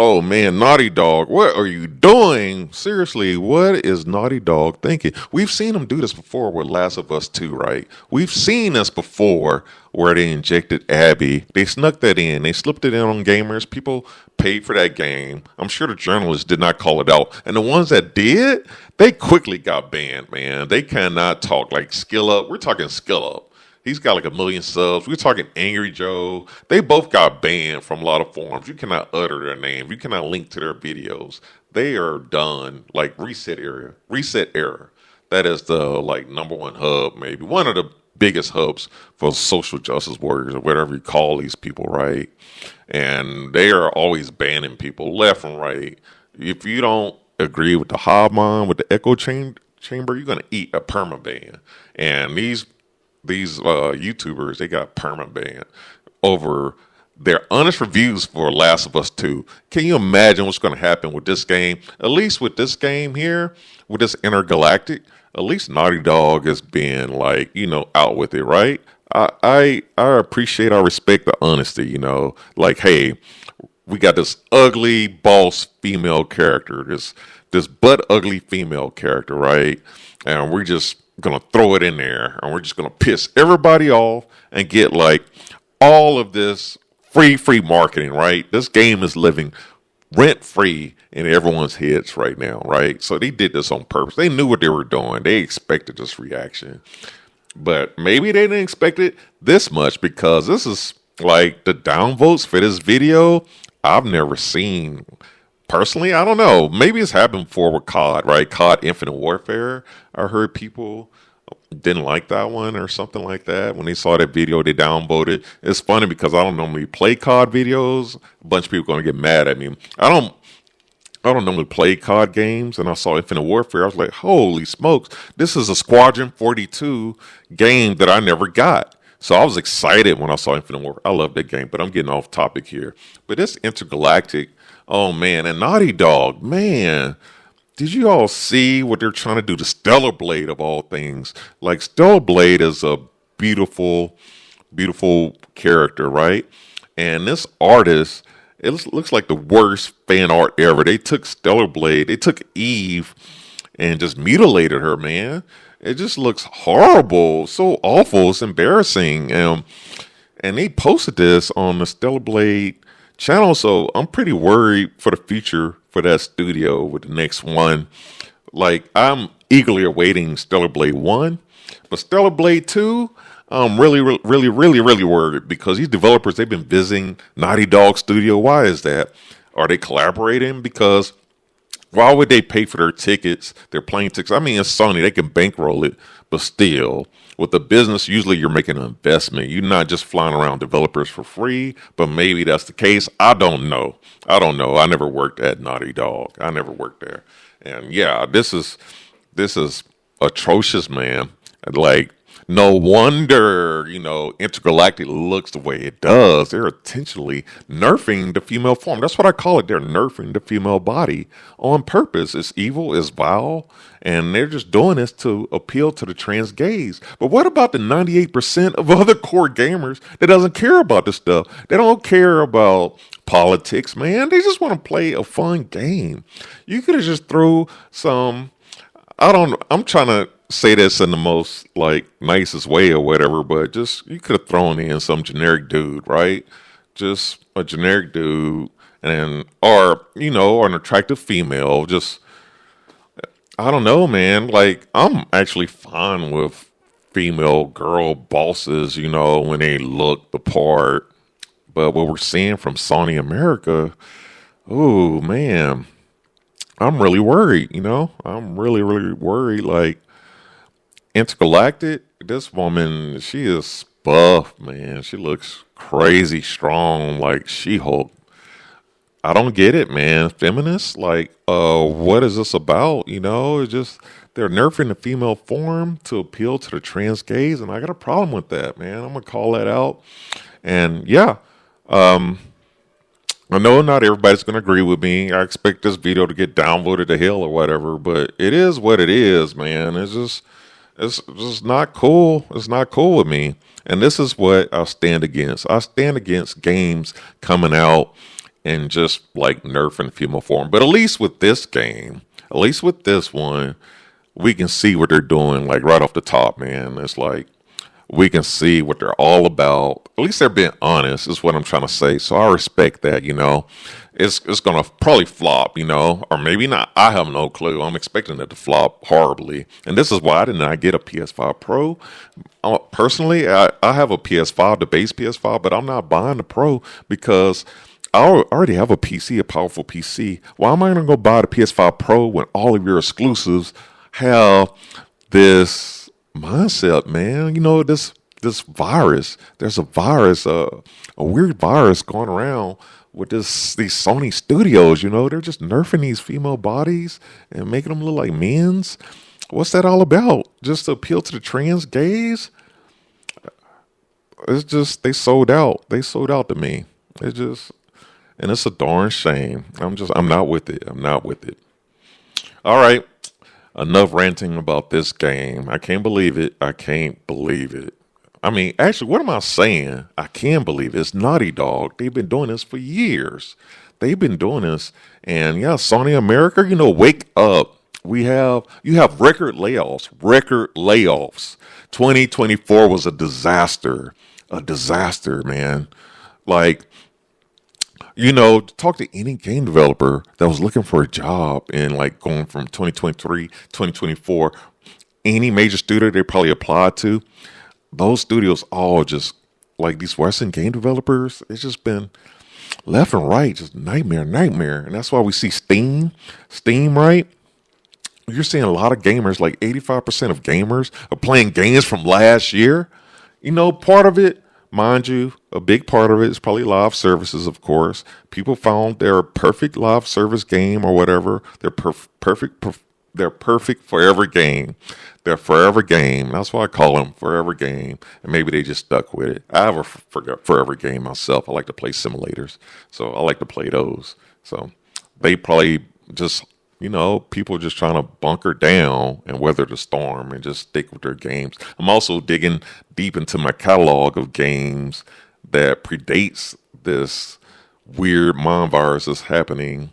Oh man, Naughty Dog, what are you doing? Seriously, what is Naughty Dog thinking? We've seen them do this before with Last of Us 2, right? We've seen this before where they injected Abby. They snuck that in. They slipped it in on gamers. People paid for that game. I'm sure the journalists did not call it out. And the ones that did, they quickly got banned, man. They cannot talk like Skill Up. We're talking Skill Up. He's got like 1 million subs. We're talking Angry Joe. They both got banned from a lot of forums. You cannot utter their name. You cannot link to their videos. They are done. Like reset era. That is the like number one hub, maybe one of the biggest hubs for social justice warriors or whatever you call these people, right? And they are always banning people left and right. If you don't agree with the hive mind, with the echo chamber, you're gonna eat a permaban. And these YouTubers, they got permaban over their honest reviews for Last of Us 2. Can you imagine what's going to happen with this game? At least with this game here, with this Intergalactic, at least Naughty Dog has been like, out with it, right? I appreciate, I respect the honesty, like, hey, we got this ugly boss female character, this butt ugly female character, right? And we're just gonna throw it in there and we're just gonna piss everybody off and get like all of this free marketing, right? This game is living rent free in everyone's heads right now, right? So they did this on purpose. They knew what they were doing. They expected this reaction, but maybe they didn't expect it this much, because this is like the downvotes for this video I've never seen. Personally, I don't know. Maybe it's happened before with COD, right? COD Infinite Warfare. I heard people didn't like that one or something like that. When they saw that video, they downvoted. It's funny because I don't normally play COD videos. A bunch of people are going to get mad at me. I don't normally play COD games, and I saw Infinite Warfare. I was like, holy smokes, this is a Squadron 42 game that I never got. So I was excited when I saw Infinite Warfare. I love that game, but I'm getting off topic here. But this Intergalactic, oh man, and Naughty Dog, man, did you all see what they're trying to do to Stellar Blade of all things? Like, Stellar Blade is a beautiful, beautiful character, right? And this artist, looks like the worst fan art ever. They took Stellar Blade, they took Eve and just mutilated her, man. It just looks horrible, so awful, it's embarrassing. And they posted this on the Stellar Blade channel, so I'm pretty worried for the future for that studio with the next one. Like, I'm eagerly awaiting Stellar Blade 1, but Stellar Blade 2, I'm really worried, because these developers, they've been visiting Naughty Dog Studio. Why is that? Are they collaborating? Because why would they pay for their tickets, their plane tickets? I mean, it's Sony, they can bankroll it, but still, with the business, usually you're making an investment. You're not just flying around developers for free, but maybe that's the case. I don't know. I never worked at Naughty Dog. I never worked there. And yeah, this is atrocious, man. Like, no wonder, Intergalactic looks the way it does. They're intentionally nerfing the female form. That's what I call it. They're nerfing the female body on purpose. It's evil, it's vile, and they're just doing this to appeal to the trans gays. But what about the 98% of other core gamers that doesn't care about this stuff? They don't care about politics, man. They just want to play a fun game. You could have just threw some, I'm trying to say this in the most like nicest way or whatever, but just, you could have thrown in some generic dude, right? Just a generic dude, or an attractive female. Just, I don't know, man. Like, I'm actually fine with female girl bosses, when they look the part. But what we're seeing from Sony-America, oh man, I'm really worried, I'm really worried. Like, Intergalactic, this woman, she is buff, man. She looks crazy strong, like She-Hulk. I don't get it, man. Feminists, like, what is this about? It's just, they're nerfing the female form to appeal to the trans gays, and I got a problem with that, man. I'm gonna call that out. And yeah, I know not everybody's gonna agree with me. I expect this video to get downvoted to hell or whatever, but it is what it is, man. It's just not cool. It's not cool with me. And this is what I stand against. I stand against games coming out and just like nerfing female form. But at least with this game, at least with this one, we can see what they're doing like right off the top, man. It's like we can see what they're all about. At least they're being honest, is what I'm trying to say. So I respect that, you know. It's gonna probably flop, you know, or maybe not. I have no clue. I'm expecting it to flop horribly, and this is why I did not get a PS5 Pro. Personally, I have a PS5, the base PS5, but I'm not buying the Pro because I already have a PC, a powerful PC. Why am I gonna go buy the PS5 Pro when all of your exclusives have this mindset, man? You know, this virus. There's a virus, a weird virus going around with these Sony studios. You know, they're just nerfing these female bodies and making them look like men's. What's that all about? Just to appeal to the trans gays? It's just they sold out. They sold out to me. It's just, and it's a darn shame. I'm not with it. I'm not with it. All right. Enough ranting about this game. I can't believe it. I can't believe it. I mean, actually, what am I saying? I can believe it. It's Naughty Dog. They've been doing this for years. They've been doing this. And yeah, Sony-America, you know, wake up. You have record layoffs. Record layoffs. 2024 was a disaster. A disaster, man. Like, you know, talk to any game developer that was looking for a job and like going from 2023, 2024, any major studio they probably applied to, those studios all just like these Western game developers, it's just been left and right, just nightmare. And that's why we see Steam, right? You're seeing a lot of gamers, like 85% of gamers are playing games from last year. You know, part of it, mind you, a big part of it is probably live services, of course. People found their perfect live service game or whatever. They're perfect forever game. They're forever game. That's why I call them forever game. And maybe they just stuck with it. I have a forever game myself. I like to play simulators. So I like to play those. So they probably just, you know, people just trying to bunker down and weather the storm and just stick with their games. I'm also digging deep into my catalog of games that predates this weird mind virus that's happening.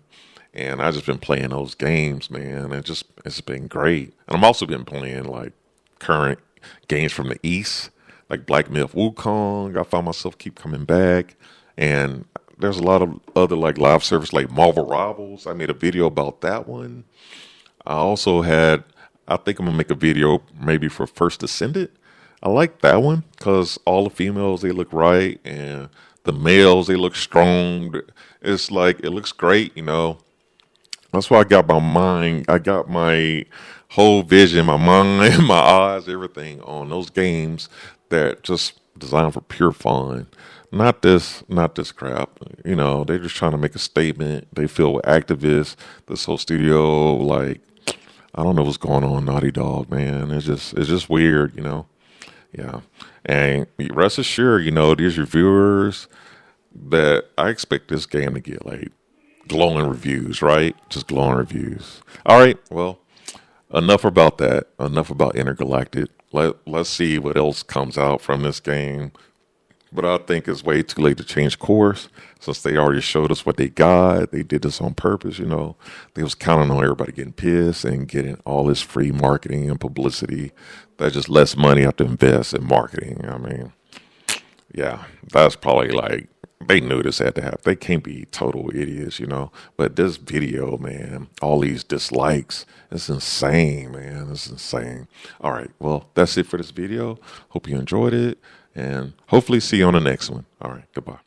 And I just been playing those games, man. It's been great. And I'm also been playing like current games from the East, like Black Myth Wukong. I found myself keep coming back. And there's a lot of other like live service like Marvel Rivals. I made a video about that one. I think I'm gonna make a video maybe for First Descendant. I like that one because all the females, they look right, and the males, they look strong. It's like, it looks great, you know. That's why I got my whole vision, my mind, my eyes, everything on those games that just designed for pure fun. Not this crap. You know, they're just trying to make a statement. They feel with activists, this whole studio, like, I don't know what's going on, Naughty Dog, man. It's just weird, you know. Yeah. And rest assured, you know, these reviewers, that I expect this game to get like glowing reviews, right? Just glowing reviews. All right, well, enough about that. Enough about Intergalactic. Let's see what else comes out from this game. But I think it's way too late to change course since they already showed us what they got. They did this on purpose, you know. They was counting on everybody getting pissed and getting all this free marketing and publicity. That's just less money I have to invest in marketing. I mean, yeah, that's probably like, they knew this had to happen. They can't be total idiots, you know. But this video, man, all these dislikes, it's insane, man. It's insane. All right, well, that's it for this video. Hope you enjoyed it, and hopefully see you on the next one. All right, goodbye.